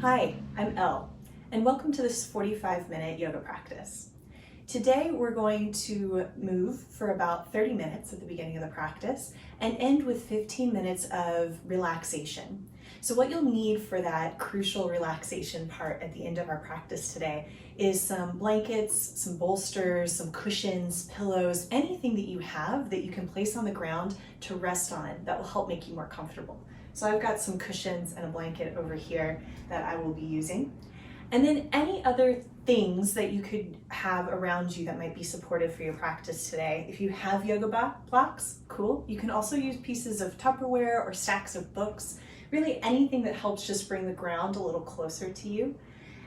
Hi, I'm Elle, and welcome to this 45-minute yoga practice. Today we're going to move for about 30 minutes at the beginning of the practice and end with 15 minutes of relaxation. So what you'll need for that crucial relaxation part at the end of our practice today is some blankets, some bolsters, some cushions, pillows, anything that you have that you can place on the ground to rest on that will help make you more comfortable. So I've got some cushions and a blanket over here that I will be using. And then any other things that you could have around you that might be supportive for your practice today. If you have yoga blocks, cool. You can also use pieces of Tupperware or stacks of books, really anything that helps just bring the ground a little closer to you.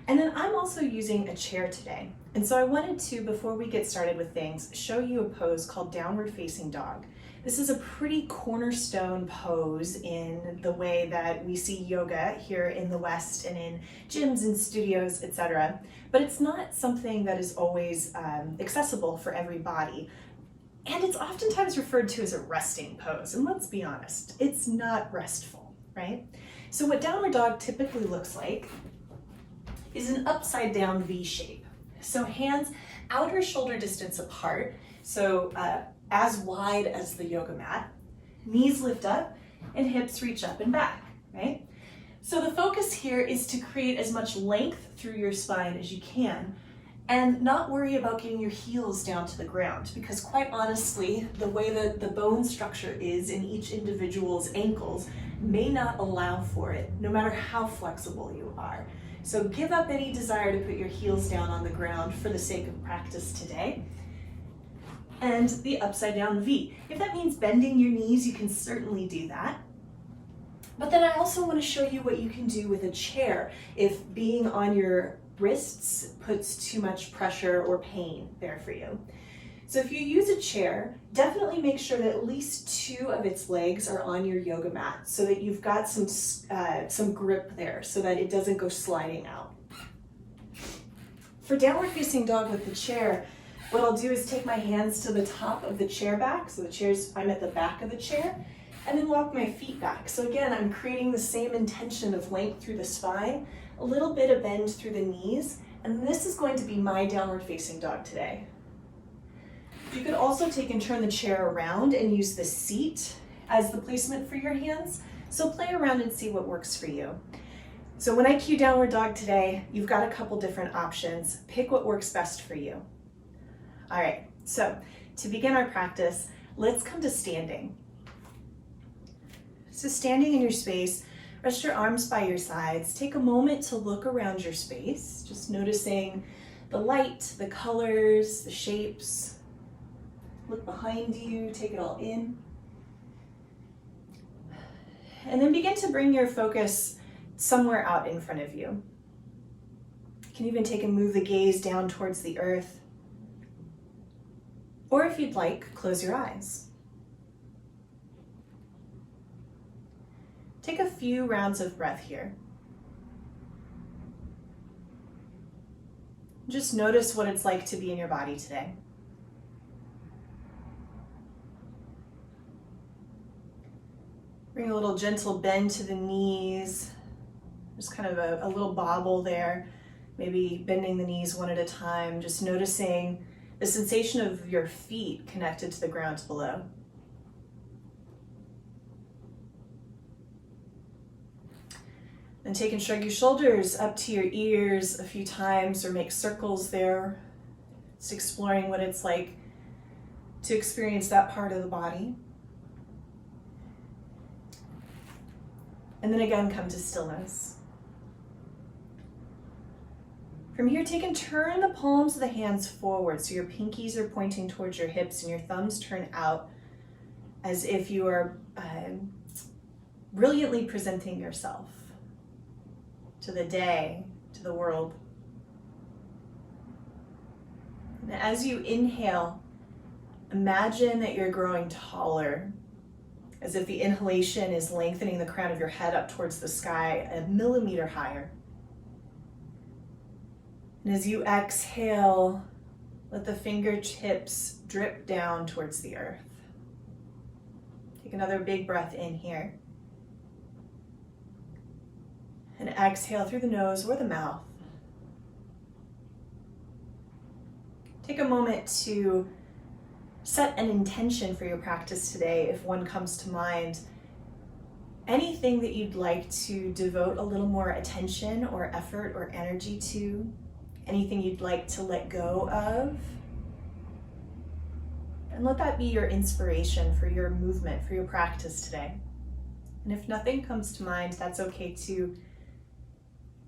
And then I'm also using a chair today. And so I wanted to, before we get started with things, show you a pose called downward facing dog. This is a pretty cornerstone pose in the way that we see yoga here in the West and in gyms and studios, etc. But it's not something that is always accessible for every body. And it's oftentimes referred to as a resting pose. And let's be honest, it's not restful, right? So what downward dog typically looks like is an upside down V shape. So hands outer shoulder distance apart. So as wide as the yoga mat, knees lift up and hips reach up and back, right? So the focus here is to create as much length through your spine as you can and not worry about getting your heels down to the ground, because quite honestly, the way that the bone structure is in each individual's ankles may not allow for it, no matter how flexible you are. So give up any desire to put your heels down on the ground for the sake of practice today. And the upside down V. If that means bending your knees, you can certainly do that. But then I also want to show you what you can do with a chair if being on your wrists puts too much pressure or pain there for you. So if you use a chair, definitely make sure that at least two of its legs are on your yoga mat so that you've got some grip there so that it doesn't go sliding out. For downward facing dog with the chair, what I'll do is take my hands to the top of the chair back, so I'm at the back of the chair, and then walk my feet back. So again, I'm creating the same intention of length through the spine, a little bit of bend through the knees, and this is going to be my downward facing dog today. You could also take and turn the chair around and use the seat as the placement for your hands. So play around and see what works for you. So when I cue downward dog today, you've got a couple different options. Pick what works best for you. All right, so to begin our practice, let's come to standing. So standing in your space, rest your arms by your sides. Take a moment to look around your space, just noticing the light, the colors, the shapes. Look behind you, take it all in. And then begin to bring your focus somewhere out in front of you. You can even take and move the gaze down towards the earth. Or if you'd like, close your eyes. Take a few rounds of breath here. Just notice what it's like to be in your body today. Bring a little gentle bend to the knees. Just kind of a little bobble there. Maybe bending the knees one at a time, just noticing the sensation of your feet connected to the ground below. Then take and shrug your shoulders up to your ears a few times or make circles there. It's exploring what it's like to experience that part of the body. And then again, come to stillness. From here, take and turn the palms of the hands forward so your pinkies are pointing towards your hips and your thumbs turn out as if you are brilliantly presenting yourself to the day, to the world. And as you inhale, imagine that you're growing taller, as if the inhalation is lengthening the crown of your head up towards the sky a millimeter higher. And as you exhale, let the fingertips drip down towards the earth. Take another big breath in here. And And exhale through the nose or the mouth. Take a moment to set an intention for your practice today if one comes to mind. Anything that you'd like to devote a little more attention or effort or energy to, anything you'd like to let go of. And let that be your inspiration for your movement, for your practice today. And if nothing comes to mind, that's okay too.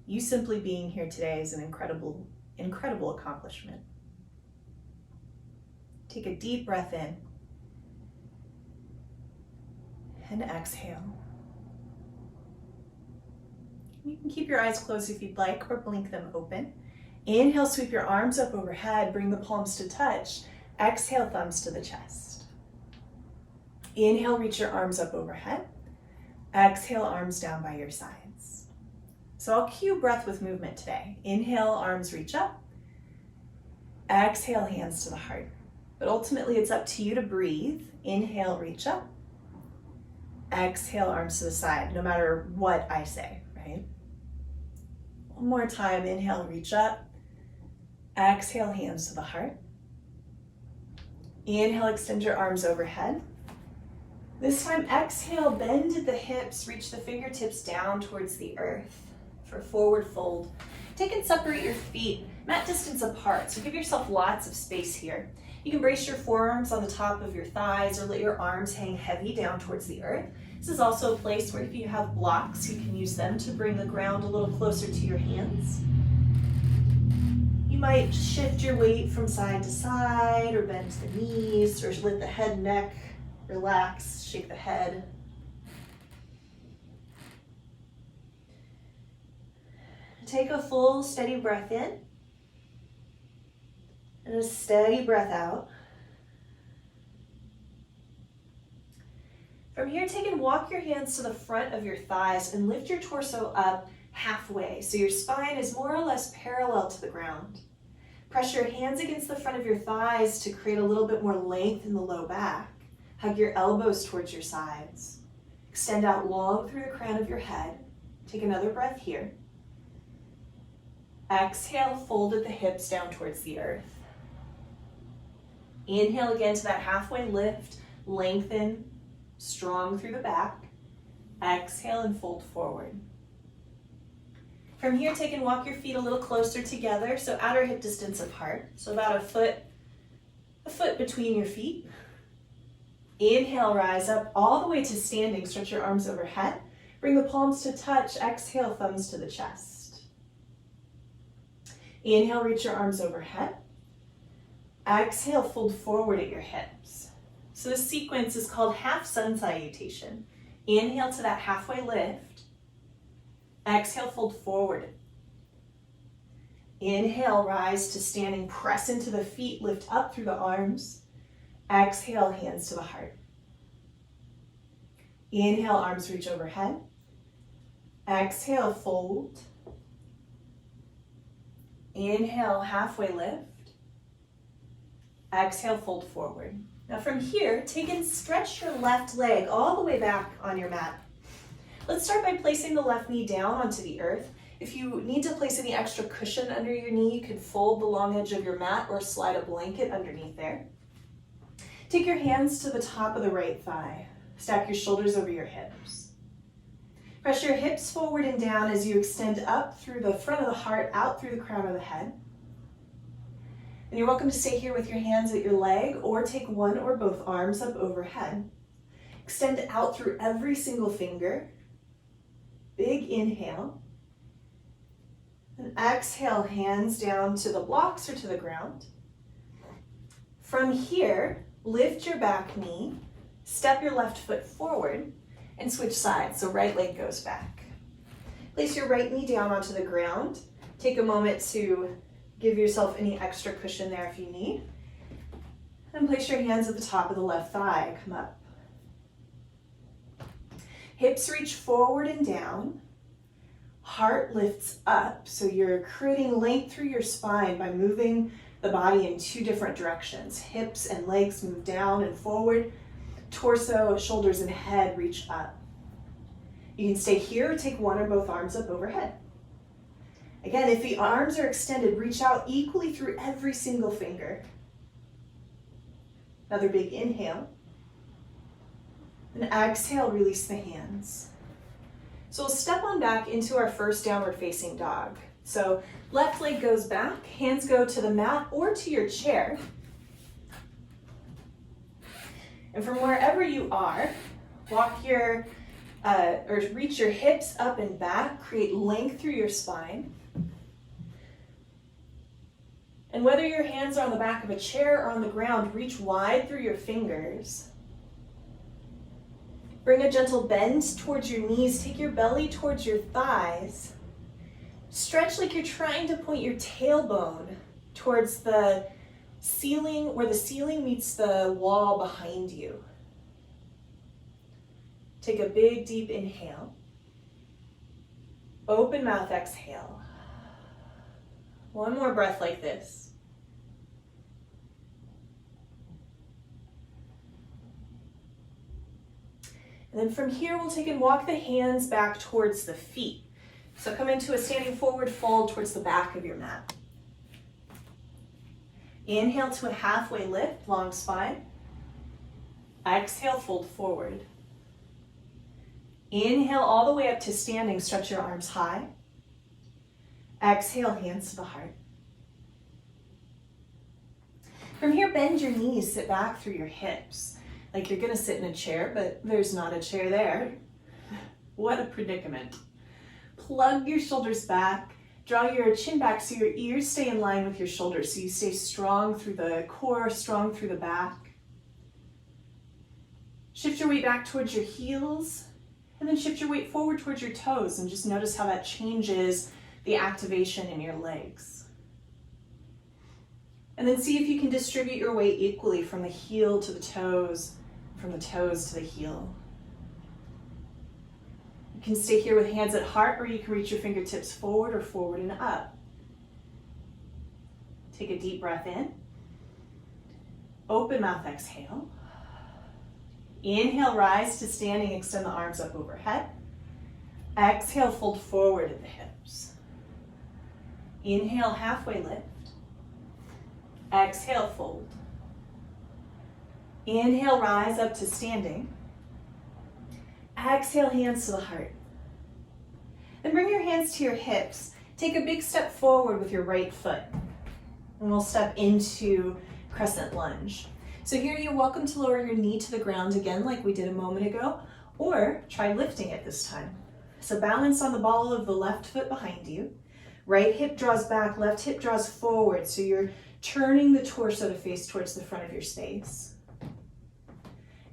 You simply being here today is an incredible, incredible accomplishment. Take a deep breath in and exhale. You can keep your eyes closed if you'd like, or blink them open. Inhale, sweep your arms up overhead, bring the palms to touch. Exhale, thumbs to the chest. Inhale, reach your arms up overhead. Exhale, arms down by your sides. So I'll cue breath with movement today. Inhale, arms reach up. Exhale, hands to the heart. But ultimately, it's up to you to breathe. Inhale, reach up. Exhale, arms to the side, no matter what I say, right? One more time. Inhale, reach up. Exhale, hands to the heart. Inhale, extend your arms overhead. This time, exhale, bend at the hips, reach the fingertips down towards the earth for forward fold. Take and separate your feet, mat distance apart, so give yourself lots of space here. You can brace your forearms on the top of your thighs or let your arms hang heavy down towards the earth. This is also a place where if you have blocks, you can use them to bring the ground a little closer to your hands. You might shift your weight from side to side or bend the knees or let the head, neck relax, shake the head. Take a full steady breath in and a steady breath out. From here, take and walk your hands to the front of your thighs and lift your torso up halfway, so your spine is more or less parallel to the ground. Press your hands against the front of your thighs to create a little bit more length in the low back. Hug your elbows towards your sides. Extend out long through the crown of your head. Take another breath here. Exhale, fold at the hips down towards the earth. Inhale again to that halfway lift, lengthen, strong through the back. Exhale and fold forward. From here, take and walk your feet a little closer together, so outer hip distance apart, so about a foot between your feet. Inhale, rise up all the way to standing, stretch your arms overhead. Bring the palms to touch, exhale, thumbs to the chest. Inhale, reach your arms overhead. Exhale, fold forward at your hips. So this sequence is called half sun salutation. Inhale to that halfway lift. Exhale, fold forward. Inhale, rise to standing, press into the feet, lift up through the arms. Exhale, hands to the heart. Inhale, arms reach overhead. Exhale, fold. Inhale, halfway lift. Exhale, fold forward. Now from here, take and stretch your left leg all the way back on your mat. Let's start by placing the left knee down onto the earth. If you need to place any extra cushion under your knee, you could fold the long edge of your mat or slide a blanket underneath there. Take your hands to the top of the right thigh. Stack your shoulders over your hips. Press your hips forward and down as you extend up through the front of the heart, out through the crown of the head. And you're welcome to stay here with your hands at your leg or take one or both arms up overhead. Extend out through every single finger. Big inhale. And exhale, hands down to the blocks or to the ground. From here, lift your back knee, step your left foot forward, and switch sides, so right leg goes back. Place your right knee down onto the ground. Take a moment to give yourself any extra cushion there if you need. And place your hands at the top of the left thigh, come up. Hips reach forward and down. Heart lifts up, so you're creating length through your spine by moving the body in two different directions. Hips and legs move down and forward. Torso, shoulders, and head reach up. You can stay here or take one or both arms up overhead. Again, if the arms are extended, reach out equally through every single finger. Another big inhale. And exhale, release the hands. So we'll step on back into our first downward facing dog. So left leg goes back, hands go to the mat or to your chair. And from wherever you are, walk your, or reach your hips up and back, create length through your spine. And whether your hands are on the back of a chair or on the ground, reach wide through your fingers. Bring a gentle bend towards your knees. Take your belly towards your thighs. Stretch like you're trying to point your tailbone towards the ceiling, where the ceiling meets the wall behind you. Take a big, deep inhale. Open mouth, exhale. One more breath like this. And then from here, we'll take and walk the hands back towards the feet. So come into a standing forward fold towards the back of your mat. Inhale to a halfway lift, long spine. Exhale, fold forward. Inhale all the way up to standing, stretch your arms high. Exhale, hands to the heart. From here, bend your knees, sit back through your hips. Like you're gonna sit in a chair, but there's not a chair there. What a predicament. Plug your shoulders back, draw your chin back so your ears stay in line with your shoulders, so you stay strong through the core, strong through the back. Shift your weight back towards your heels, and then shift your weight forward towards your toes, and just notice how that changes the activation in your legs. And then see if you can distribute your weight equally from the heel to the toes, from the toes to the heel. You can stay here with hands at heart, or you can reach your fingertips forward or forward and up. Take a deep breath in. Open mouth, exhale. Inhale, rise to standing, extend the arms up overhead. Exhale, fold forward at the hips. Inhale, halfway lift. Exhale, fold. Inhale, rise up to standing. Exhale, hands to the heart. Then bring your hands to your hips. Take a big step forward with your right foot. And we'll step into crescent lunge. So here you're welcome to lower your knee to the ground again like we did a moment ago, or try lifting it this time. So balance on the ball of the left foot behind you. Right hip draws back, left hip draws forward. So you're turning the torso to face towards the front of your space.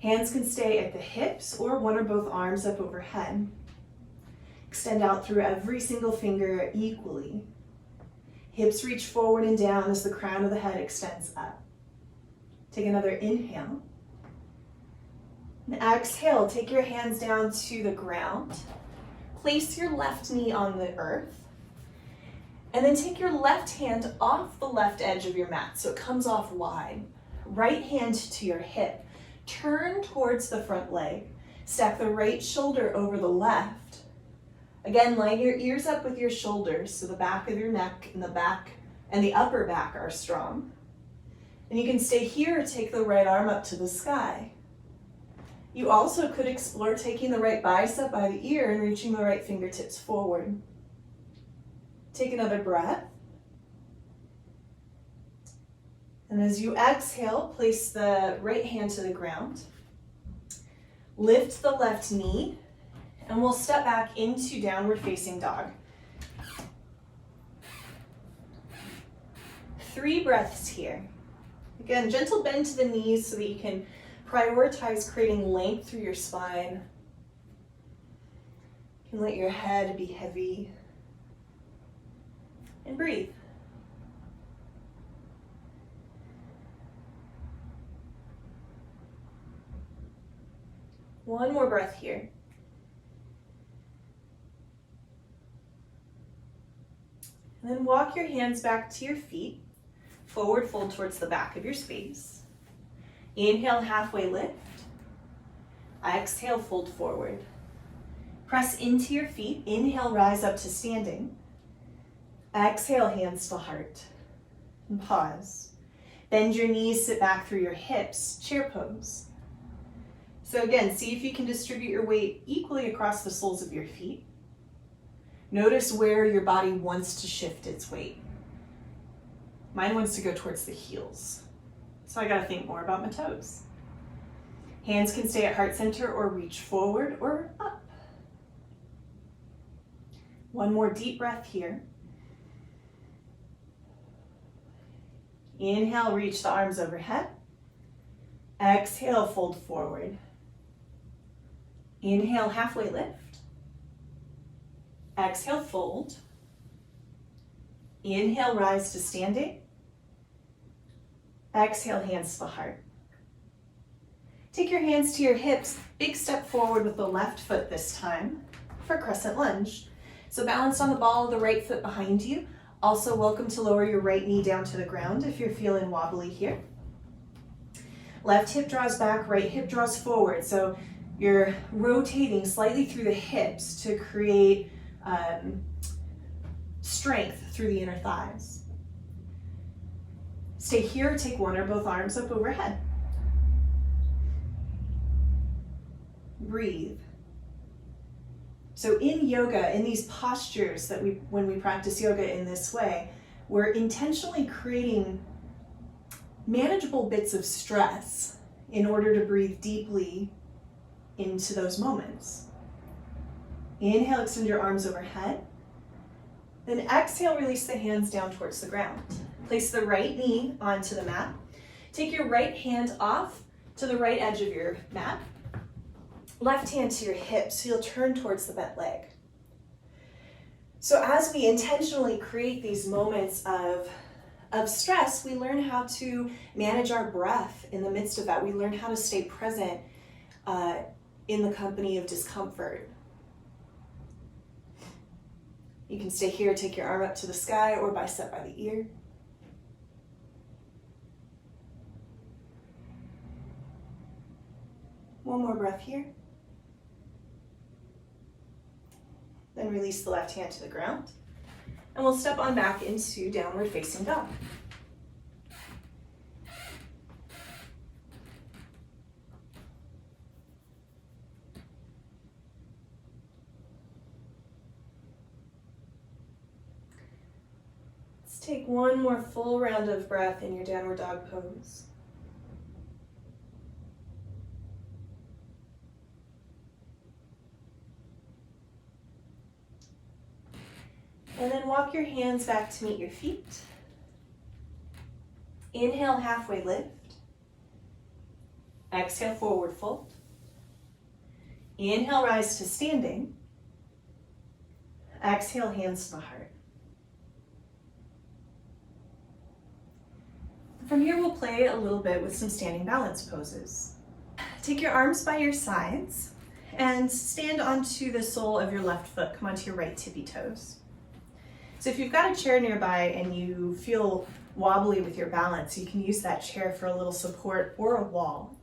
Hands can stay at the hips or one or both arms up overhead. Extend out through every single finger equally. Hips reach forward and down as the crown of the head extends up. Take another inhale. And exhale, take your hands down to the ground. Place your left knee on the earth. And then take your left hand off the left edge of your mat so it comes off wide. Right hand to your hip. Turn towards the front leg. Stack the right shoulder over the left. Again, line your ears up with your shoulders so the back of your neck and the back and the upper back are strong. And you can stay here or take the right arm up to the sky. You also could explore taking the right bicep by the ear and reaching the right fingertips forward. Take another breath. And as you exhale, place the right hand to the ground. Lift the left knee, and we'll step back into downward facing dog. 3 breaths here. Again, gentle bend to the knees so that you can prioritize creating length through your spine. You can let your head be heavy. And breathe. One more breath here. And then walk your hands back to your feet. Forward fold towards the back of your space. Inhale, halfway lift. Exhale, fold forward. Press into your feet. Inhale, rise up to standing. Exhale, hands to heart. And pause. Bend your knees, sit back through your hips, chair pose. So again, see if you can distribute your weight equally across the soles of your feet. Notice where your body wants to shift its weight. Mine wants to go towards the heels. So I gotta think more about my toes. Hands can stay at heart center or reach forward or up. One more deep breath here. Inhale, reach the arms overhead. Exhale, fold forward. Inhale, halfway lift. Exhale, fold. Inhale, rise to standing. Exhale, hands to the heart. Take your hands to your hips. Big step forward with the left foot this time for crescent lunge. So balanced on the ball of the right foot behind you. Also welcome to lower your right knee down to the ground if you're feeling wobbly here. Left hip draws back, right hip draws forward. So you're rotating slightly through the hips to create strength through the inner thighs. Stay here, take one or both arms up overhead. Breathe. So in yoga, in these postures that when we practice yoga in this way, we're intentionally creating manageable bits of stress in order to breathe deeply into those moments. Inhale, extend your arms overhead. Then exhale, release the hands down towards the ground. Place the right knee onto the mat. Take your right hand off to the right edge of your mat. Left hand to your hips, so you'll turn towards the bent leg. So as we intentionally create these moments of stress, we learn how to manage our breath in the midst of that. We learn how to stay present in the company of discomfort. You can stay here, take your arm up to the sky or bicep by the ear. One more breath here. Then release the left hand to the ground. And we'll step on back into downward facing dog. Let's take one more full round of breath in your downward dog pose. And then walk your hands back to meet your feet. Inhale, halfway lift. Exhale, forward fold. Inhale, rise to standing. Exhale, hands to the heart. From here, we'll play a little bit with some standing balance poses. Take your arms by your sides and stand onto the sole of your left foot. Come onto your right tippy toes. So if you've got a chair nearby and you feel wobbly with your balance, you can use that chair for a little support or a wall.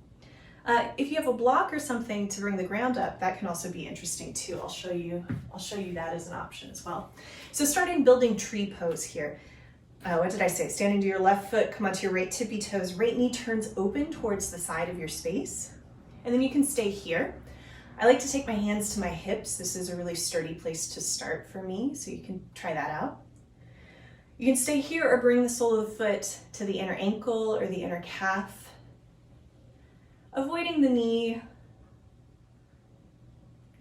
If you have a block or something to bring the ground up, that can also be interesting too. I'll show you that as an option as well. So starting building tree pose here. What did I say? Standing to your left foot, come onto your right tippy toes, right knee turns open towards the side of your space. And then you can stay here. I like to take my hands to my hips. This is a really sturdy place to start for me, so you can try that out. You can stay here or bring the sole of the foot to the inner ankle or the inner calf. Avoiding the knee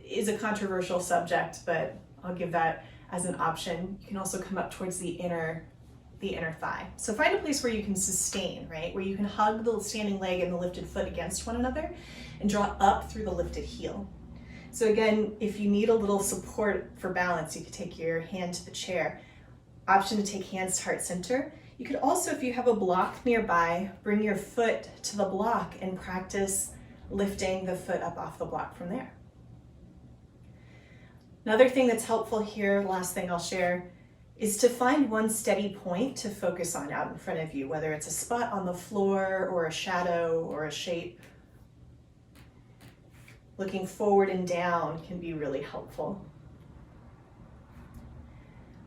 is a controversial subject, but I'll give that as an option. You can also come up towards the inner thigh. So find a place where you can sustain, right? Where you can hug the standing leg and the lifted foot against one another and draw up through the lifted heel. So again, if you need a little support for balance, you could take your hand to the chair. Option to take hands to heart center. You could also, if you have a block nearby, bring your foot to the block and practice lifting the foot up off the block from there. Another thing that's helpful here, last thing I'll share, is to find one steady point to focus on out in front of you, whether it's a spot on the floor or a shadow or a shape. Looking forward and down can be really helpful.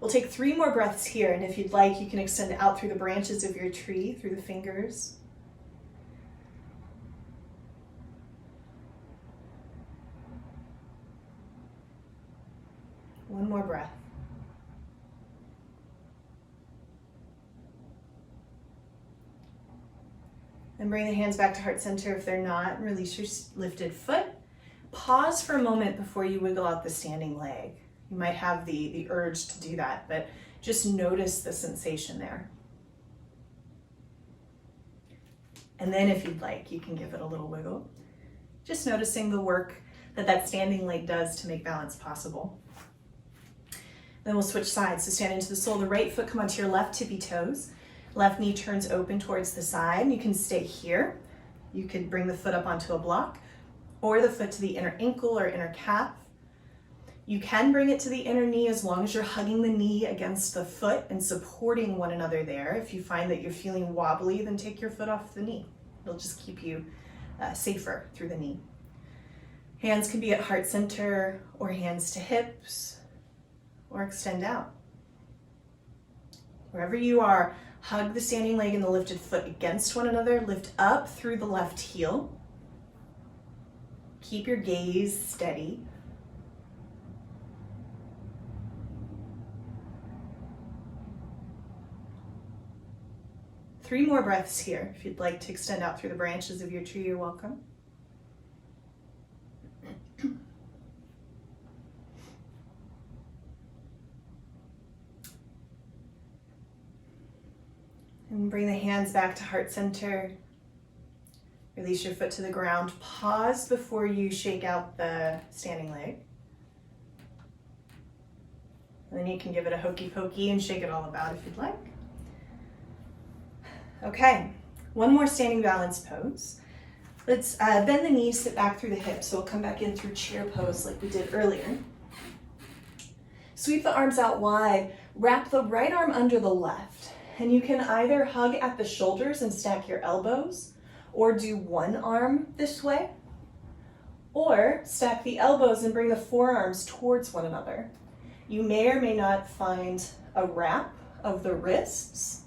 We'll take 3 more breaths here, and if you'd like, you can extend out through the branches of your tree, through the fingers. One more breath. And bring the hands back to heart center if they're not. Release your lifted foot. Pause for a moment before you wiggle out the standing leg. You might have the urge to do that, but just notice the sensation there. And then if you'd like, you can give it a little wiggle. Just noticing the work that standing leg does to make balance possible. Then we'll switch sides. So stand into the sole of the right foot, come onto your left tippy toes. Left knee turns open towards the side. You can stay here. You could bring the foot up onto a block or the foot to the inner ankle or inner calf. You can bring it to the inner knee as long as you're hugging the knee against the foot and supporting one another there. If you find that you're feeling wobbly, then take your foot off the knee. It'll just keep you safer through the knee. Hands can be at heart center or hands to hips or extend out. Wherever you are, hug the standing leg and the lifted foot against one another. Lift up through the left heel. Keep your gaze steady. Three more breaths here. If you'd like to extend out through the branches of your tree, you're welcome. And bring the hands back to heart center. Release your foot to the ground. Pause before you shake out the standing leg. And then you can give it a hokey pokey and shake it all about if you'd like. Okay, one more standing balance pose. Let's bend the knees, sit back through the hips. So we'll come back in through chair pose like we did earlier. Sweep the arms out wide. Wrap the right arm under the left. And you can either hug at the shoulders and stack your elbows, or do one arm this way, or stack the elbows and bring the forearms towards one another. You may or may not find a wrap of the wrists,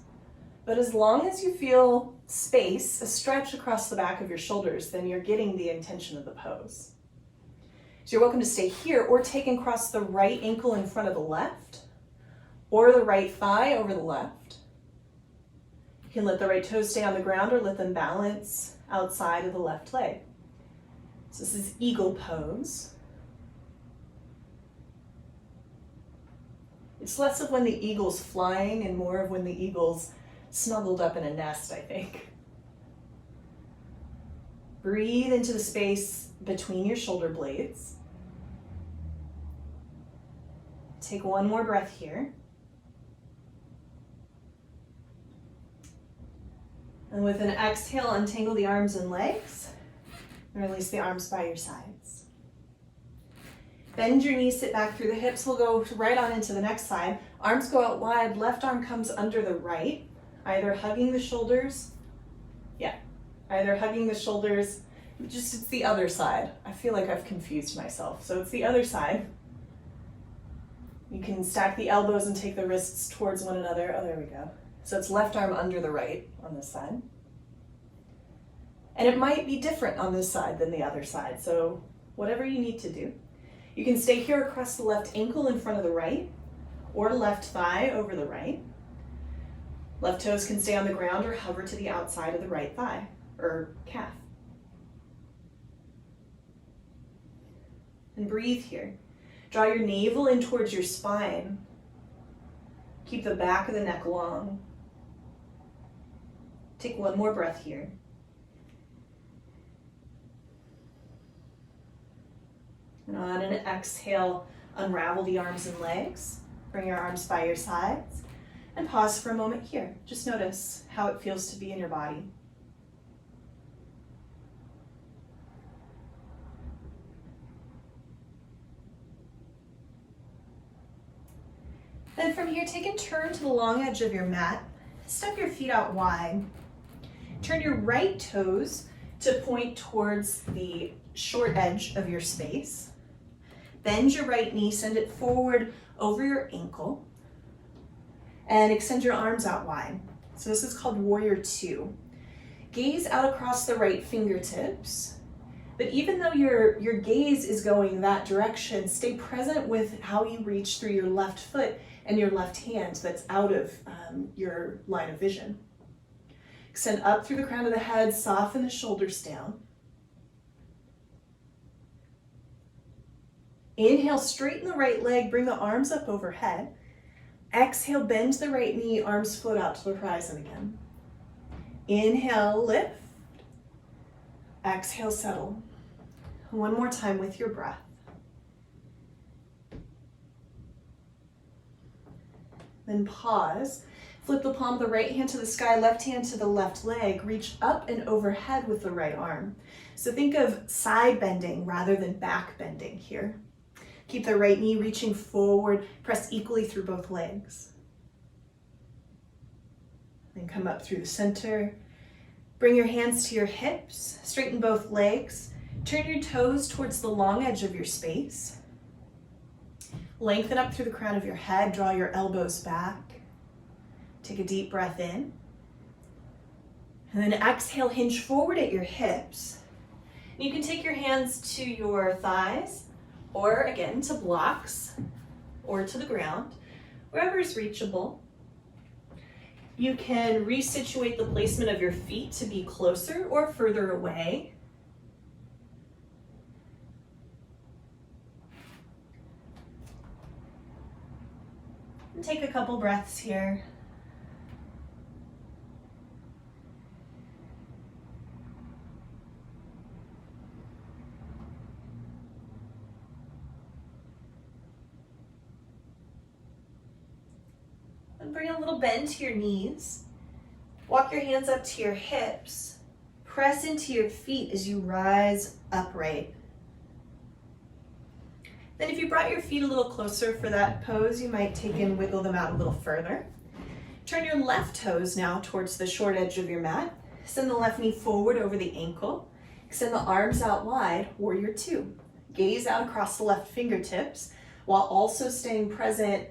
but as long as you feel space, a stretch across the back of your shoulders, then you're getting the intention of the pose. So you're welcome to stay here or take and cross the right ankle in front of the left, or the right thigh over the left. You can let the right toes stay on the ground or let them balance outside of the left leg. So this is eagle pose. It's less of when the eagle's flying and more of when the eagle's snuggled up in a nest, I think. Breathe into the space between your shoulder blades. Take one more breath here. And with an exhale, untangle the arms and legs and release the arms by your sides. Bend your knees, sit back through the hips. We'll go right on into the next side. Arms go out wide, left arm comes under the right. Either hugging the shoulders, just it's the other side. I feel like I've confused myself, so it's the other side. You can stack the elbows and take the wrists towards one another. Oh, there we go. So it's left arm under the right on this side. And it might be different on this side than the other side, so whatever you need to do. You can stay here across the left ankle in front of the right, or left thigh over the right. Left toes can stay on the ground or hover to the outside of the right thigh or calf. And breathe here. Draw your navel in towards your spine. Keep the back of the neck long. Take one more breath here. And on an exhale, unravel the arms and legs. Bring your arms by your sides. And pause for a moment here. Just notice how it feels to be in your body. Then from here, take and turn to the long edge of your mat. Step your feet out wide. Turn your right toes to point towards the short edge of your space. Bend your right knee, send it forward over your ankle, and extend your arms out wide. So this is called Warrior Two. Gaze out across the right fingertips, but even though your gaze is going that direction, stay present with how you reach through your left foot and your left hand that's out of your line of vision. Extend up through the crown of the head, soften the shoulders down. Inhale, straighten the right leg, bring the arms up overhead. Exhale, bend the right knee, arms float out to the horizon again. Inhale, lift. Exhale, settle. One more time with your breath. Then pause. Flip the palm of the right hand to the sky, left hand to the left leg. Reach up and overhead with the right arm. So think of side bending rather than back bending here. Keep the right knee reaching forward, press equally through both legs. Then come up through the center. Bring your hands to your hips, straighten both legs. Turn your toes towards the long edge of your space. Lengthen up through the crown of your head, draw your elbows back. Take a deep breath in. And then exhale, hinge forward at your hips. You can take your hands to your thighs, or again to blocks, or to the ground, wherever is reachable. You can resituate the placement of your feet to be closer or further away. And take a couple breaths here. And bring a little bend to your knees. Walk your hands up to your hips. Press into your feet as you rise upright. Then if you brought your feet a little closer for that pose, you might take and wiggle them out a little further. Turn your left toes now towards the short edge of your mat. Send the left knee forward over the ankle. Extend the arms out wide, Warrior Two. Gaze out across the left fingertips while also staying present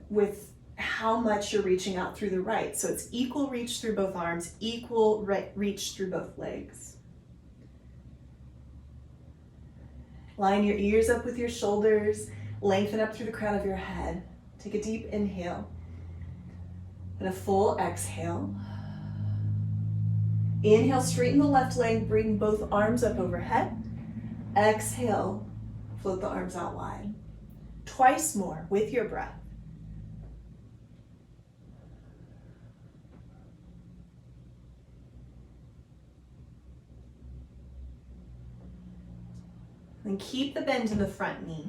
with how much you're reaching out through the right. So it's equal reach through both arms, equal reach through both legs. Line your ears up with your shoulders, lengthen up through the crown of your head. Take a deep inhale and a full exhale. Inhale, straighten the left leg, bring both arms up overhead. Exhale, float the arms out wide. Twice more with your breath. Then keep the bend in the front knee.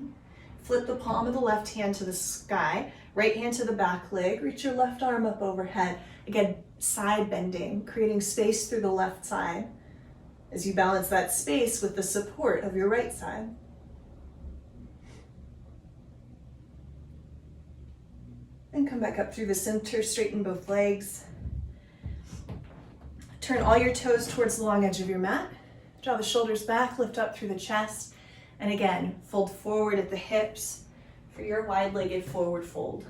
Flip the palm of the left hand to the sky, right hand to the back leg. Reach your left arm up overhead. Again, side bending, creating space through the left side as you balance that space with the support of your right side. And come back up through the center, straighten both legs. Turn all your toes towards the long edge of your mat. Draw the shoulders back, lift up through the chest. And again, fold forward at the hips for your wide-legged forward fold.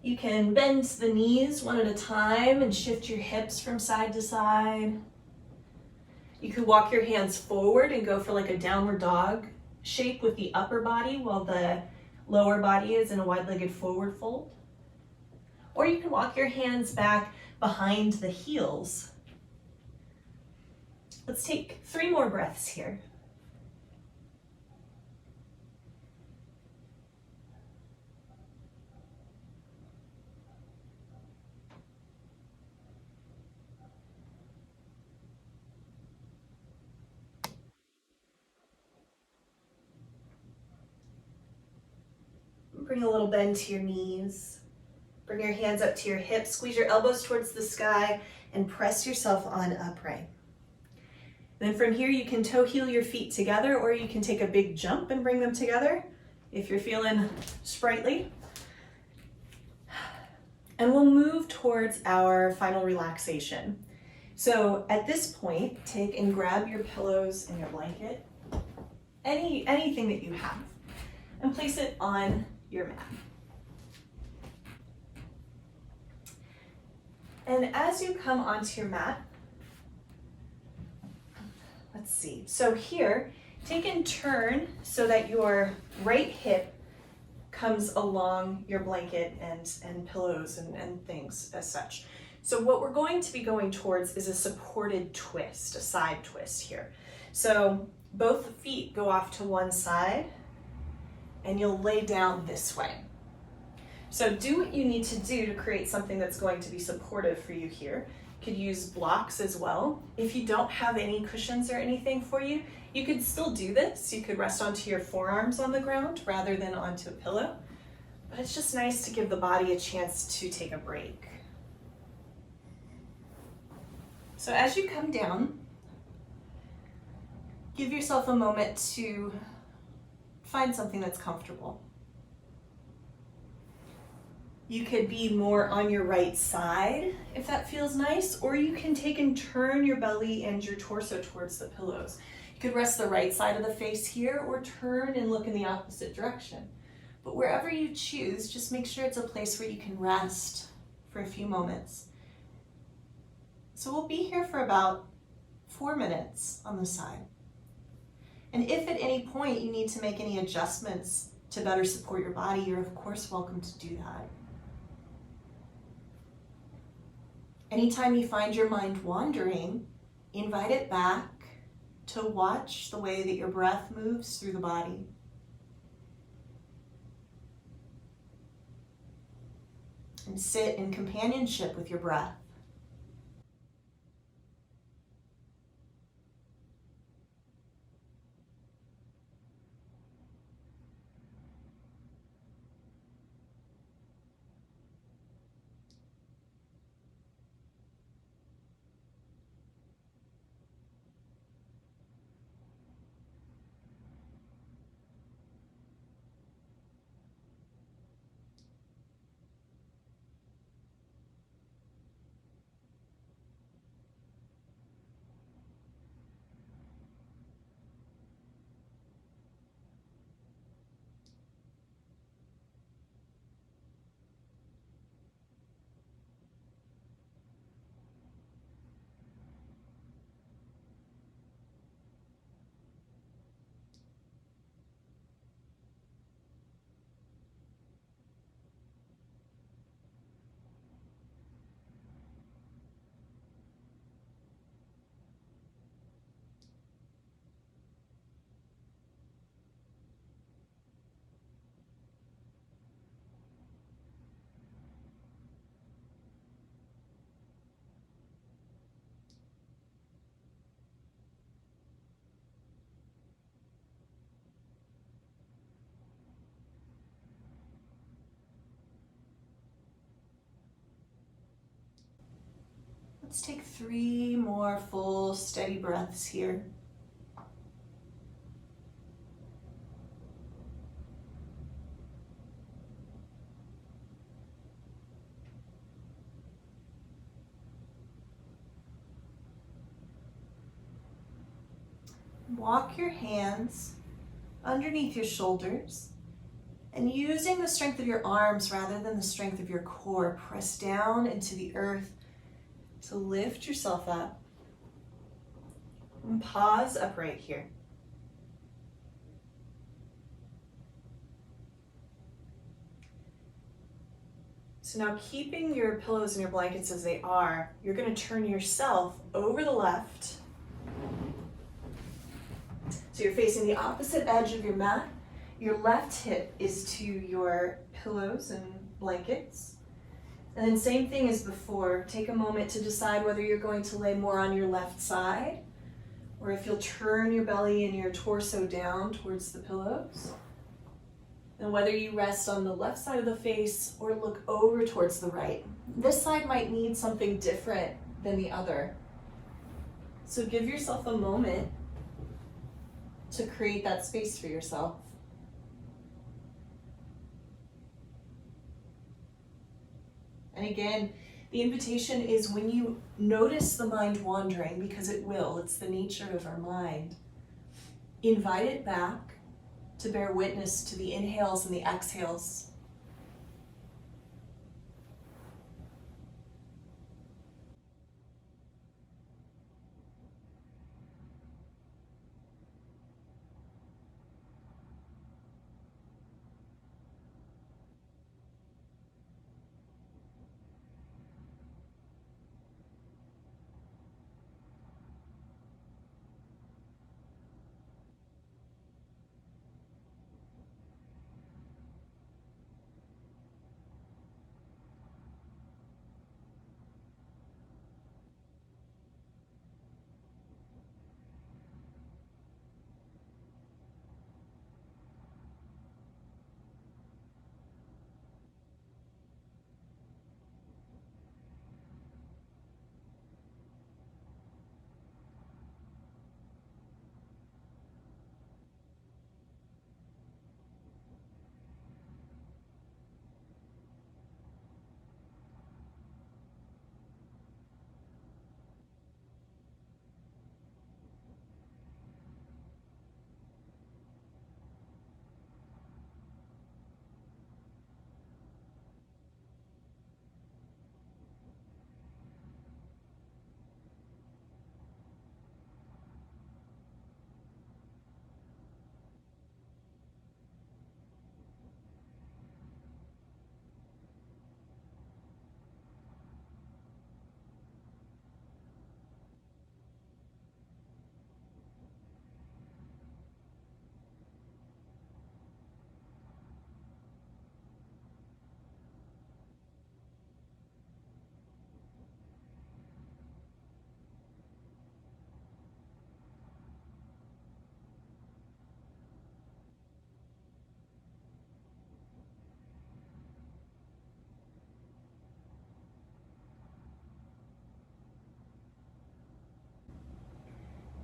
You can bend the knees one at a time and shift your hips from side to side. You could walk your hands forward and go for like a downward dog shape with the upper body while the lower body is in a wide-legged forward fold. Or you can walk your hands back behind the heels. Let's take 3 more breaths here. Bring a little bend to your knees. Bring your hands up to your hips. Squeeze your elbows towards the sky and press yourself on upright. Then from here, you can toe heel your feet together, or you can take a big jump and bring them together if you're feeling sprightly. and we'll move towards our final relaxation. So at this point, take and grab your pillows and your blanket, anything that you have, and place it on your mat. And as you come onto your mat, let's see, so here, take and turn so that your right hip comes along your blanket and pillows and things as such. So what we're going to be going towards is a supported twist, a side twist here. So both feet go off to one side and you'll lay down this way. So do what you need to do to create something that's going to be supportive for you here. You could use blocks as well. If you don't have any cushions or anything for you, you could still do this. You could rest onto your forearms on the ground rather than onto a pillow. But it's just nice to give the body a chance to take a break. So as you come down, give yourself a moment to find something that's comfortable. You could be more on your right side if that feels nice, or you can take and turn your belly and your torso towards the pillows. You could rest the right side of the face here or turn and look in the opposite direction. But wherever you choose, just make sure it's a place where you can rest for a few moments. So we'll be here for about 4 minutes on the side. And if at any point you need to make any adjustments to better support your body, you're of course welcome to do that. Anytime you find your mind wandering, invite it back to watch the way that your breath moves through the body. And sit in companionship with your breath. Let's take 3 more full, steady breaths here. Walk your hands underneath your shoulders, and using the strength of your arms rather than the strength of your core, press down into the earth to lift yourself up. And pause upright here. So now, keeping your pillows and your blankets as they are, you're going to turn yourself over the left. So you're facing the opposite edge of your mat. Your left hip is to your pillows and blankets. And then same thing as before, take a moment to decide whether you're going to lay more on your left side, or if you'll turn your belly and your torso down towards the pillows. And whether you rest on the left side of the face or look over towards the right. This side might need something different than the other. So give yourself a moment to create that space for yourself. And again, the invitation is when you notice the mind wandering, because it will, it's the nature of our mind, invite it back to bear witness to the inhales and the exhales.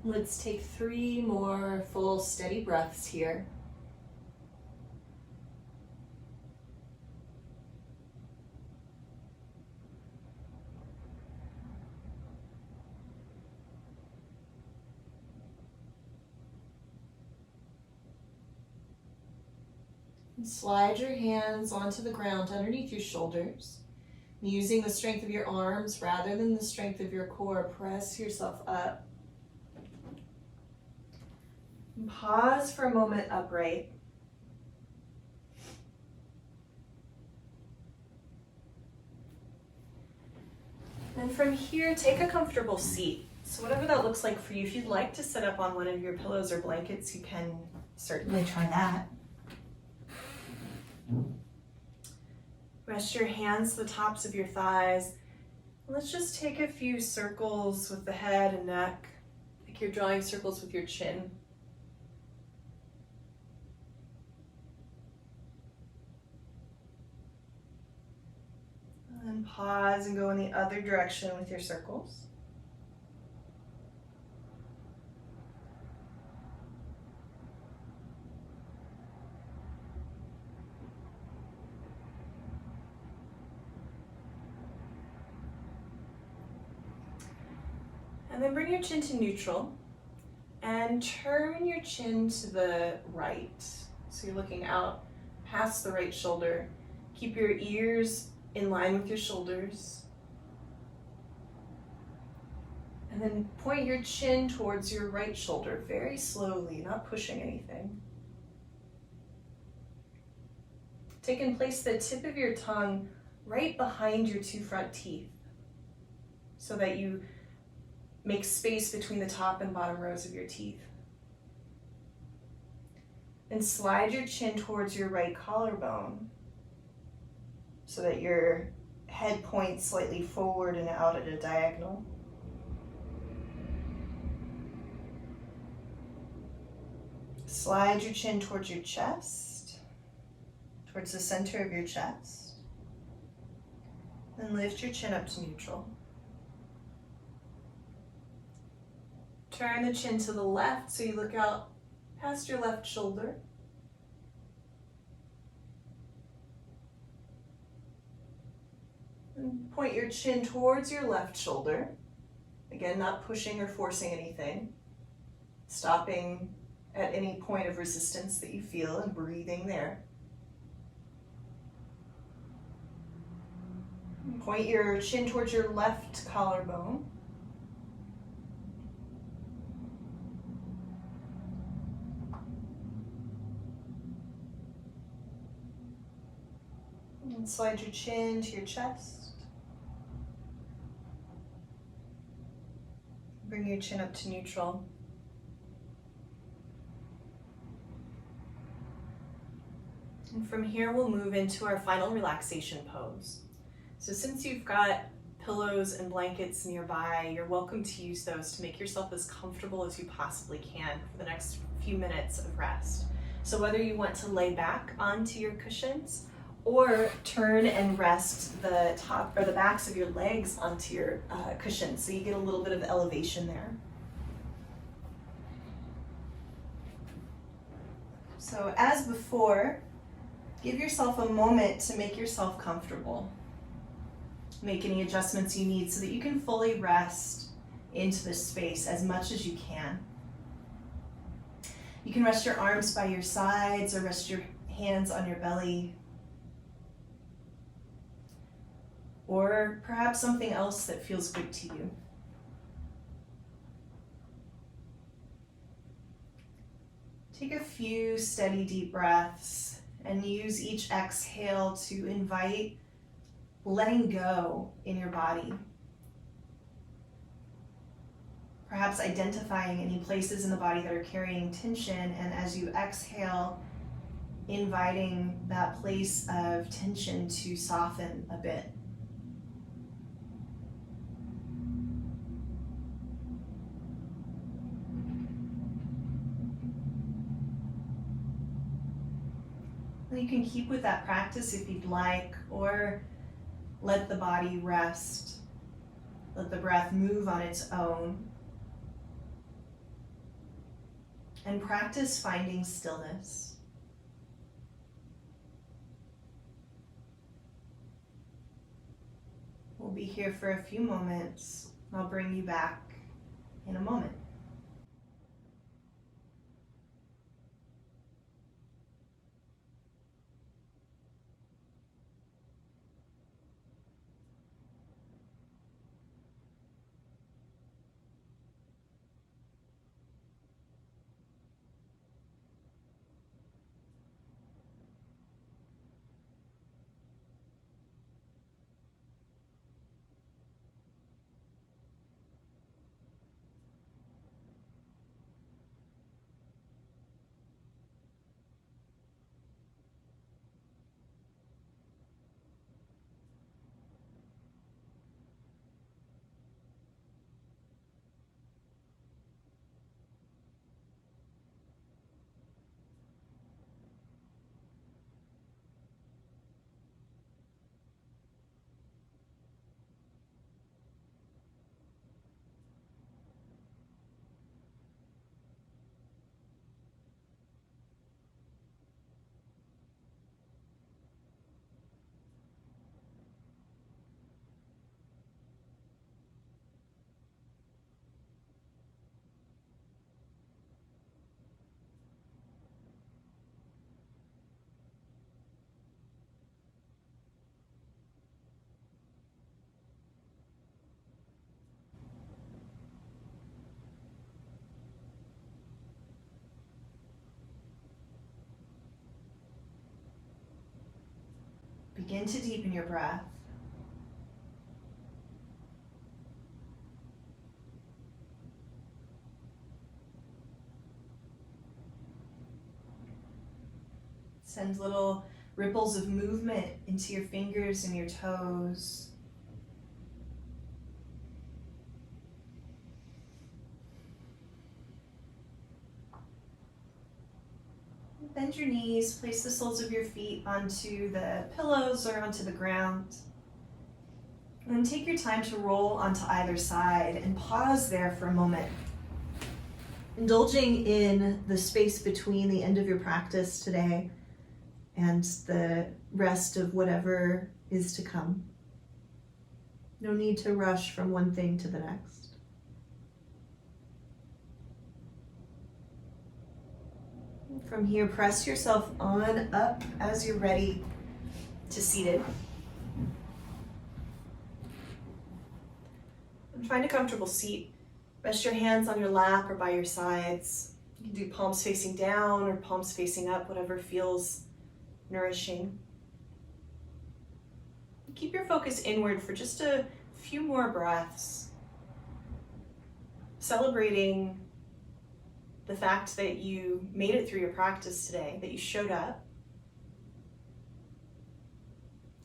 Let's take 3 more full steady breaths here. And slide your hands onto the ground underneath your shoulders. Using the strength of your arms rather than the strength of your core, press yourself up. And pause for a moment upright. And from here, take a comfortable seat. So whatever that looks like for you, if you'd like to sit up on one of your pillows or blankets, you can certainly try that. Rest your hands to the tops of your thighs. Let's just take a few circles with the head and neck, like you're drawing circles with your chin. And pause and go in the other direction with your circles. And then bring your chin to neutral and turn your chin to the right. So you're looking out past the right shoulder. Keep your ears in line with your shoulders. And then point your chin towards your right shoulder very slowly, not pushing anything. Take and place the tip of your tongue right behind your 2 front teeth so that you make space between the top and bottom rows of your teeth. And slide your chin towards your right collarbone so that your head points slightly forward and out at a diagonal. Slide your chin towards your chest, towards the center of your chest. Then lift your chin up to neutral. Turn the chin to the left so you look out past your left shoulder. And Point your chin towards your left shoulder. Again, not pushing or forcing anything. Stopping at any point of resistance that you feel and breathing there. Point your chin towards your left collarbone. And slide your chin to your chest. Bring your chin up to neutral. And from here, we'll move into our final relaxation pose. So since you've got pillows and blankets nearby, you're welcome to use those to make yourself as comfortable as you possibly can for the next few minutes of rest. So whether you want to lay back onto your cushions or turn and rest the top or the backs of your legs onto your cushions so you get a little bit of elevation there. So as before, give yourself a moment to make yourself comfortable. Make any adjustments you need so that you can fully rest into this space as much as you can. You can rest your arms by your sides or rest your hands on your belly. Or perhaps something else that feels good to you. Take a few steady deep breaths and use each exhale to invite letting go in your body. Perhaps identifying any places in the body that are carrying tension, and as you exhale, inviting that place of tension to soften a bit. You can keep with that practice if you'd like, or let the body rest. Let the breath move on its own. And practice finding stillness. We'll be here for a few moments. I'll bring you back in a moment. Begin to deepen your breath. Send little ripples of movement into your fingers and your toes. Bend your knees, place the soles of your feet onto the pillows or onto the ground. And then take your time to roll onto either side and pause there for a moment. Indulging in the space between the end of your practice today and the rest of whatever is to come. No need to rush from one thing to the next. From here, press yourself on up as you're ready to seated. And find a comfortable seat. Rest your hands on your lap or by your sides. You can do palms facing down or palms facing up, whatever feels nourishing. Keep your focus inward for just a few more breaths, celebrating the fact that you made it through your practice today, that you showed up,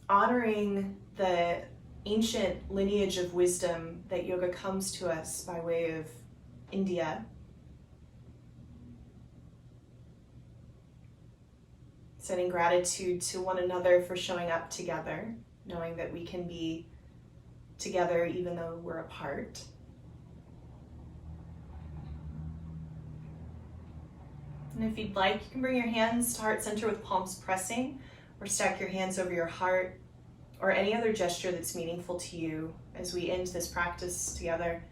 honoring the ancient lineage of wisdom that yoga comes to us by way of India. Sending gratitude to one another for showing up together, knowing that we can be together even though we're apart. And if you'd like, you can bring your hands to heart center with palms pressing, or stack your hands over your heart, or any other gesture that's meaningful to you as we end this practice together.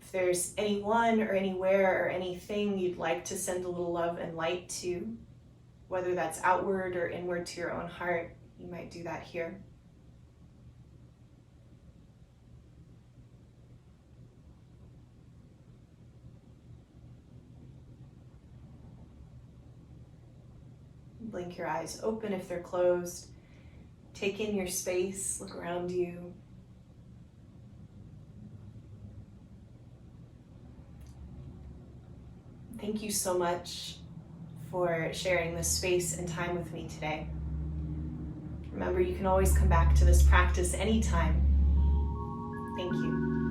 If there's anyone or anywhere or anything you'd like to send a little love and light to, whether that's outward or inward to your own heart, you might do that here. Blink your eyes open if they're closed. Take in your space, look around you. Thank you so much for sharing this space and time with me today. Remember, you can always come back to this practice anytime. Thank you.